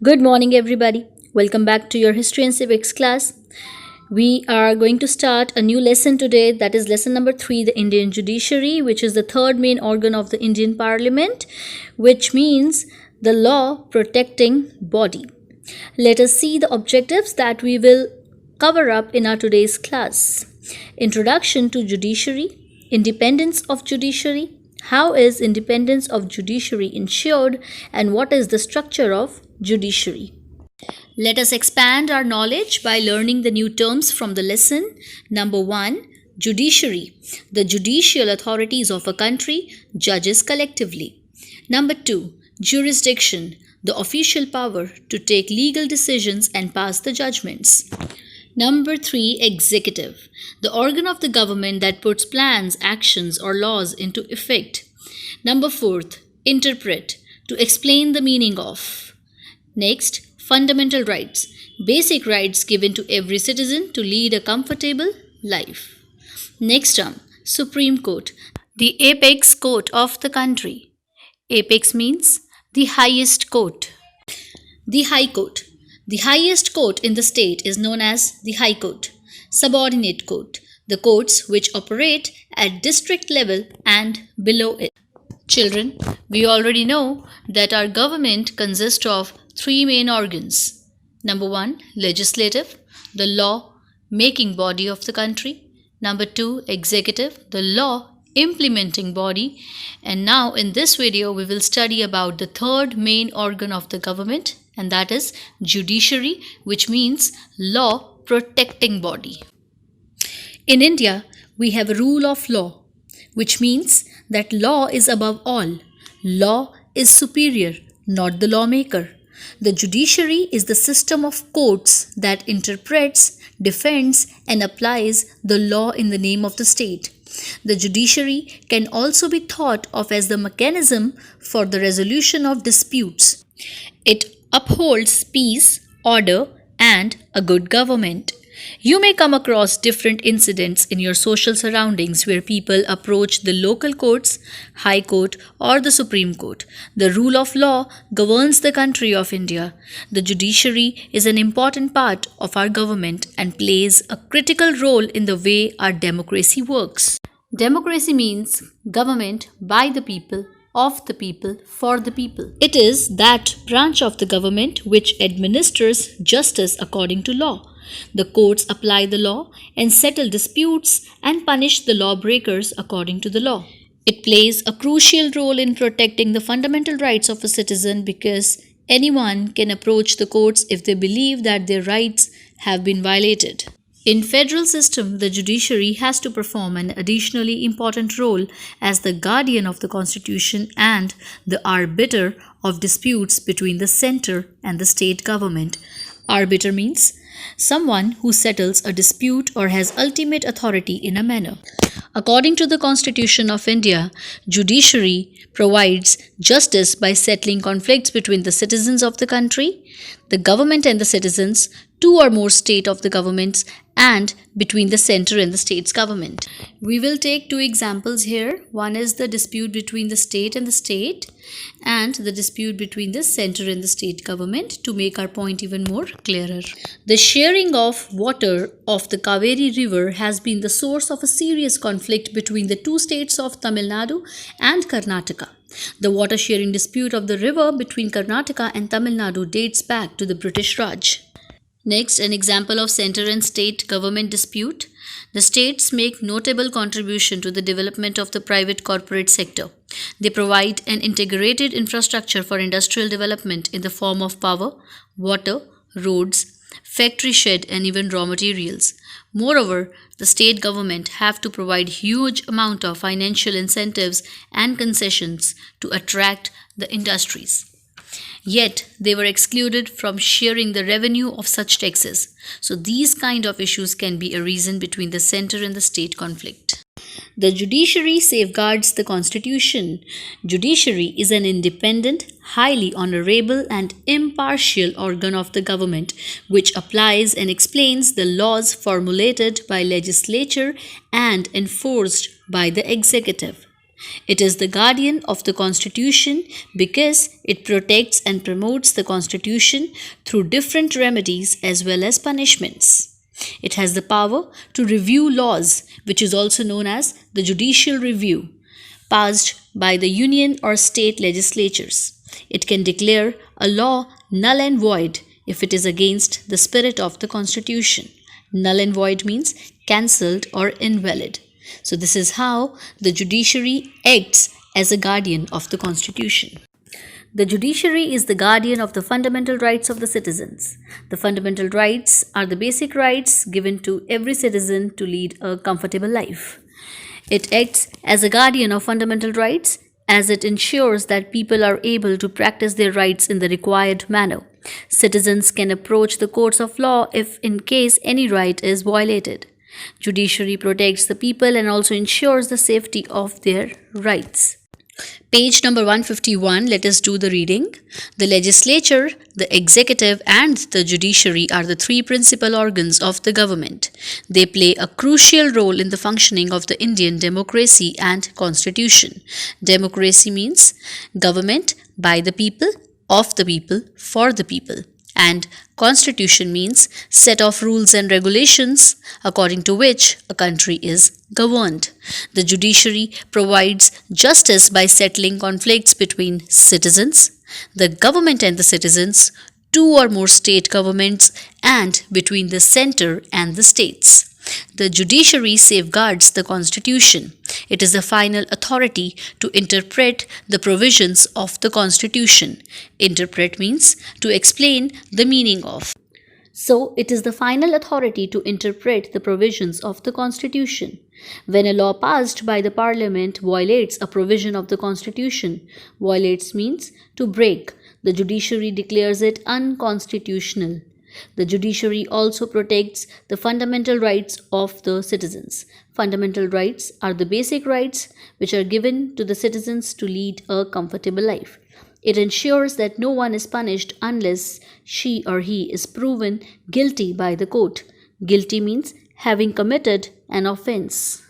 Good morning, everybody. Welcome back to your History and Civics class. We are going to start a new lesson today, that is lesson number 3, the Indian Judiciary, which is the third main organ of the Indian Parliament, which means the law protecting body. Let us see the objectives that we will cover up in our today's class. Introduction to Judiciary, independence of Judiciary, how is independence of judiciary ensured, and what is the structure of judiciary? Let us expand our knowledge by learning the new terms from the lesson. Number 1, judiciary, the judicial authorities of a country, judges collectively. Number 2, jurisdiction, the official power to take legal decisions and pass the judgments. Number 3, executive, the organ of the government that puts plans, actions, or laws into effect. Number 4, interpret, to explain the meaning of. Next, fundamental rights, basic rights given to every citizen to lead a comfortable life. Next term, Supreme Court, the apex court of the country. Apex means the highest court. The High Court, the highest court in the state is known as the High Court. Subordinate court, the courts which operate at district level and below it. Children, we already know that our government consists of 3 main organs. Number 1, legislative, the law making body of the country. Number 2, executive, the law implementing body. And now in this video we will study about the third main organ of the government, and that is judiciary, which means law protecting body. In India, we have a rule of law, which means that law is above all. Law is superior, not the lawmaker. The judiciary is the system of courts that interprets, defends, and applies the law in the name of the state. The judiciary can also be thought of as the mechanism for the resolution of disputes. It upholds peace, order, and a good government. You may come across different incidents in your social surroundings where people approach the local courts, High Court, or the Supreme Court. The rule of law governs the country of India. The judiciary is an important part of our government and plays a critical role in the way our democracy works. Democracy means government by the people, of the people, for the people. It is that branch of the government which administers justice according to law. The courts apply the law and settle disputes and punish the lawbreakers according to the law. It plays a crucial role in protecting the fundamental rights of a citizen because anyone can approach the courts if they believe that their rights have been violated. In federal system, the judiciary has to perform an additionally important role as the guardian of the constitution and the arbiter of disputes between the center and the state government. Arbiter means someone who settles a dispute or has ultimate authority in a manner. According to the Constitution of India, judiciary provides justice by settling conflicts between the citizens of the country, the government and the citizens, 2 or more state of the governments, and between the center and the state's government. We will take 2 examples here. One is the dispute between the state and the dispute between the center and the state government, to make our point even more clearer. The sharing of water of the Kaveri river has been the source of a serious conflict between the 2 states of Tamil Nadu and Karnataka. The water sharing dispute of the river between Karnataka and Tamil Nadu dates back to the British Raj. Next, an example of center and state government dispute. The states make notable contribution to the development of the private corporate sector. They provide an integrated infrastructure for industrial development in the form of power, water, roads, factory shed, and even raw materials. Moreover, the state government have to provide huge amount of financial incentives and concessions to attract the industries. Yet, they were excluded from sharing the revenue of such taxes. So, these kind of issues can be a reason between the center and the state conflict. The judiciary safeguards the constitution. Judiciary is an independent, highly honorable and impartial organ of the government which applies and explains the laws formulated by legislature and enforced by the executive. It is the guardian of the Constitution because it protects and promotes the Constitution through different remedies as well as punishments. It has the power to review laws, which is also known as the judicial review, passed by the union or state legislatures. It can declare a law null and void if it is against the spirit of the Constitution. Null and void means cancelled or invalid. So, this is how the judiciary acts as a guardian of the Constitution. The judiciary is the guardian of the fundamental rights of the citizens. The fundamental rights are the basic rights given to every citizen to lead a comfortable life. It acts as a guardian of fundamental rights as it ensures that people are able to practice their rights in the required manner. Citizens can approach the courts of law if in case any right is violated. Judiciary protects the people and also ensures the safety of their rights. Page number 151, let us do the reading. The legislature, the executive, and the judiciary are the three principal organs of the government. They play a crucial role in the functioning of the Indian democracy and constitution. Democracy means government by the people, of the people, for the people. And constitution means set of rules and regulations according to which a country is governed. The judiciary provides justice by settling conflicts between citizens, the government and the citizens, two or more state governments, and between the center and the states. The judiciary safeguards the Constitution. It is the final authority to interpret the provisions of the Constitution. Interpret means to explain the meaning of. So, it is the final authority to interpret the provisions of the Constitution. When a law passed by the Parliament violates a provision of the Constitution, violates means to break, the judiciary declares it unconstitutional. The judiciary also protects the fundamental rights of the citizens. Fundamental rights are the basic rights which are given to the citizens to lead a comfortable life. It ensures that no one is punished unless she or he is proven guilty by the court. Guilty means having committed an offense.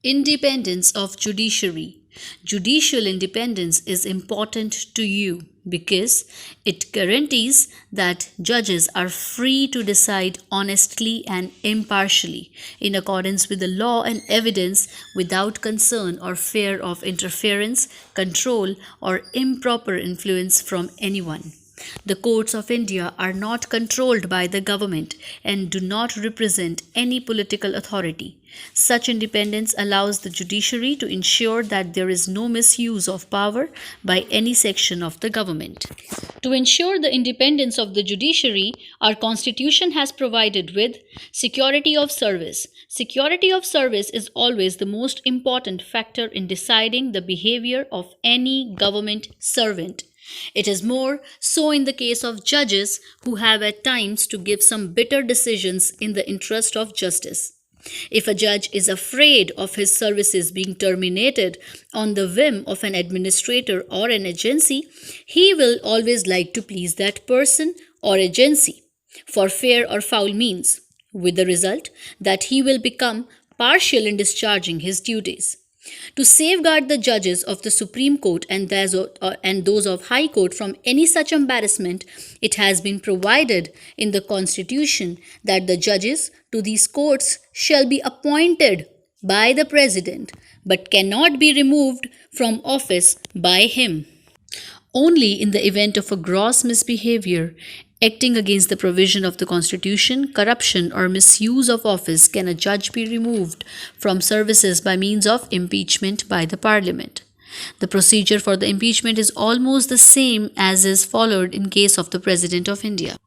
Independence of judiciary. Judicial independence is important to you because it guarantees that judges are free to decide honestly and impartially in accordance with the law and evidence without concern or fear of interference, control, or improper influence from anyone. The courts of India are not controlled by the government and do not represent any political authority. Such independence allows the judiciary to ensure that there is no misuse of power by any section of the government. To ensure the independence of the judiciary, our Constitution has provided with security of service. Security of service is always the most important factor in deciding the behavior of any government servant. It is more so in the case of judges who have at times to give some bitter decisions in the interest of justice. If a judge is afraid of his services being terminated on the whim of an administrator or an agency, he will always like to please that person or agency for fair or foul means, with the result that he will become partial in discharging his duties. To safeguard the judges of the Supreme Court and those of High Court from any such embarrassment, it has been provided in the Constitution that the judges to these courts shall be appointed by the President but cannot be removed from office by him. Only in the event of a gross misbehavior acting against the provision of the Constitution, corruption, or misuse of office can a judge be removed from services by means of impeachment by the Parliament. The procedure for the impeachment is almost the same as is followed in case of the President of India.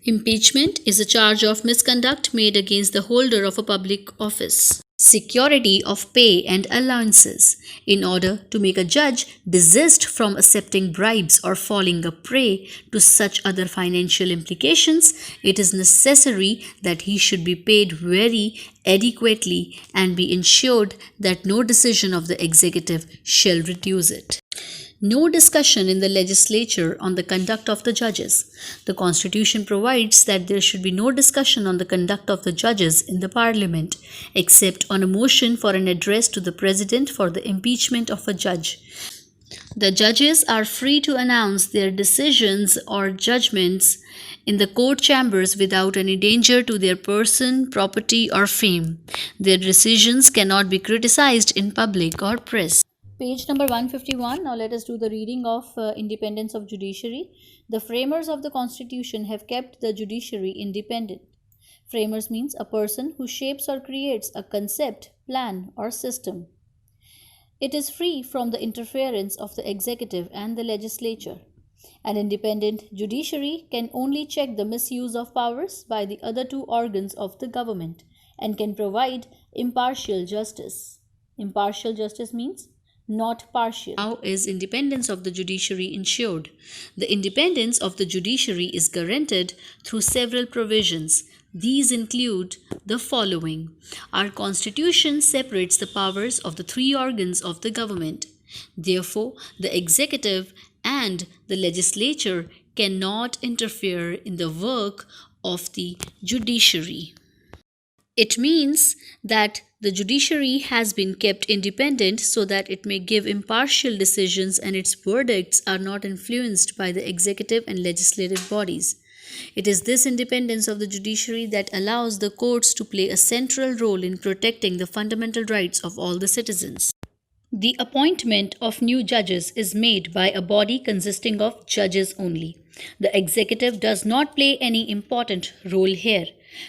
Impeachment is a charge of misconduct made against the holder of a public office. Security of pay and allowances. In order to make a judge desist from accepting bribes or falling a prey to such other financial implications, it is necessary that he should be paid very adequately and be ensured that no decision of the executive shall reduce it. No discussion in the legislature on the conduct of the judges. The Constitution provides that there should be no discussion on the conduct of the judges in the Parliament, except on a motion for an address to the President for the impeachment of a judge. The judges are free to announce their decisions or judgments in the court chambers without any danger to their person, property, or fame. Their decisions cannot be criticized in public or press. Page number 151. Now let us do the reading of Independence of Judiciary. The framers of the Constitution have kept the judiciary independent. Framers means a person who shapes or creates a concept, plan, or system. It is free from the interference of the executive and the legislature. An independent judiciary can only check the misuse of powers by the other two organs of the government and can provide impartial justice. Impartial justice means not partial. How is independence of the judiciary ensured? The independence of the judiciary is guaranteed through several provisions. These include the following. Our Constitution separates the powers of the three organs of the government. Therefore, the executive and the legislature cannot interfere in the work of the judiciary. It means that the judiciary has been kept independent so that it may give impartial decisions and its verdicts are not influenced by the executive and legislative bodies. It is this independence of the judiciary that allows the courts to play a central role in protecting the fundamental rights of all the citizens. The appointment of new judges is made by a body consisting of judges only. The executive does not play any important role here.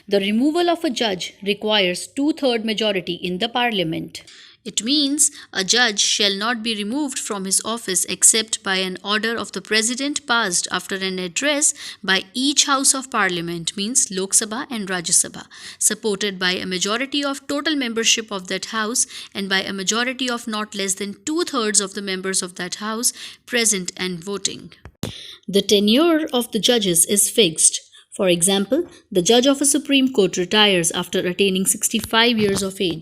The removal of a judge requires two-thirds majority in the parliament. It means a judge shall not be removed from his office except by an order of the President passed after an address by each House of Parliament, means Lok Sabha and Rajya Sabha, supported by a majority of total membership of that House and by a majority of not less than two-thirds of the members of that House present and voting. The tenure of the judges is fixed. For example, the judge of a Supreme Court retires after attaining 65 years of age.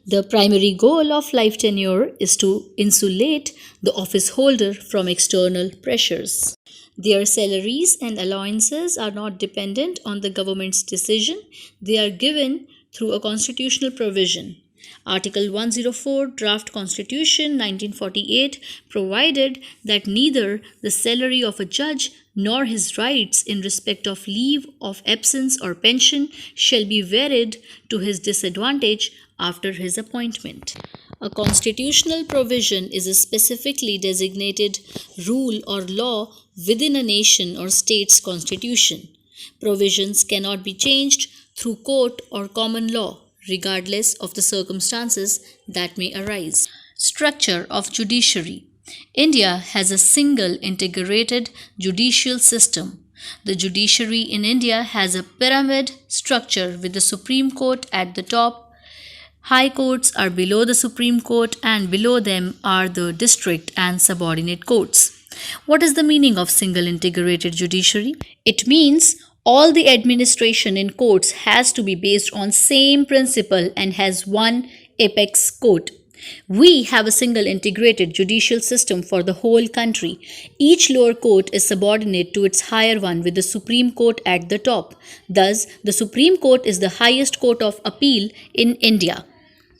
The primary goal of life tenure is to insulate the office holder from external pressures. Their salaries and allowances are not dependent on the government's decision. They are given through a constitutional provision. Article 104 Draft Constitution 1948 provided that neither the salary of a judge nor his rights in respect of leave of absence or pension shall be varied to his disadvantage after his appointment. A constitutional provision is a specifically designated rule or law within a nation or state's constitution. Provisions cannot be changed through court or common law, regardless of the circumstances that may arise. Structure of judiciary. India has a single integrated judicial system. The judiciary in India has a pyramid structure with the Supreme Court at the top. High courts are below the Supreme Court and below them are the district and subordinate courts. What is the meaning of single integrated judiciary? It means all the administration in courts has to be based on same principle and has one apex court. We have a single integrated judicial system for the whole country. Each lower court is subordinate to its higher one with the Supreme Court at the top. Thus, the Supreme Court is the highest court of appeal in India.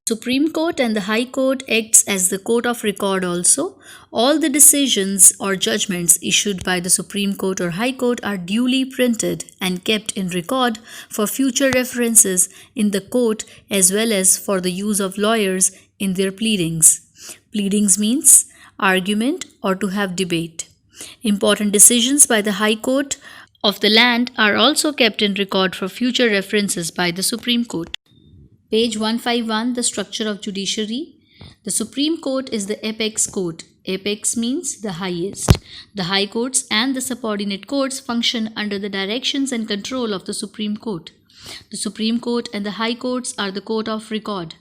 Supreme Court and the High Court acts as the court of record also. All the decisions or judgments issued by the Supreme Court or High Court are duly printed and kept in record for future references in the court as well as for the use of lawyers in their pleadings. Pleadings means argument or to have debate. Important decisions by the High Court of the land are also kept in record for future references by the Supreme Court. Page 151, the structure of judiciary. The Supreme Court is the apex court. Apex means the highest. The high courts and the subordinate courts function under the directions and control of the Supreme Court. The Supreme Court and the high courts are the court of record.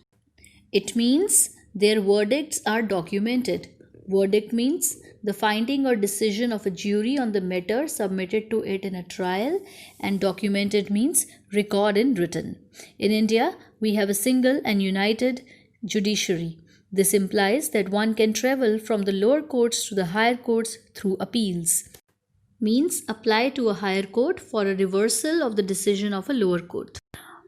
It means their verdicts are documented. Verdict means the finding or decision of a jury on the matter submitted to it in a trial, and documented means record in written. In India, we have a single and united judiciary. This implies that one can travel from the lower courts to the higher courts through appeals. Means apply to a higher court for a reversal of the decision of a lower court.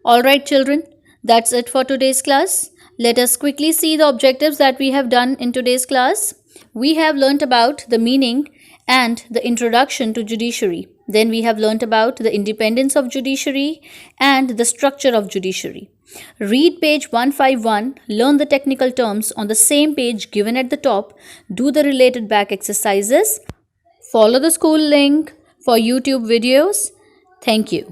Alright children, that's it for today's class. Let us quickly see the objectives that we have done in today's class. We have learnt about the meaning and the introduction to judiciary. Then we have learnt about the independence of judiciary and the structure of judiciary. Read page 151, learn the technical terms on the same page given at the top, do the related back exercises, follow the school link for YouTube videos. Thank you.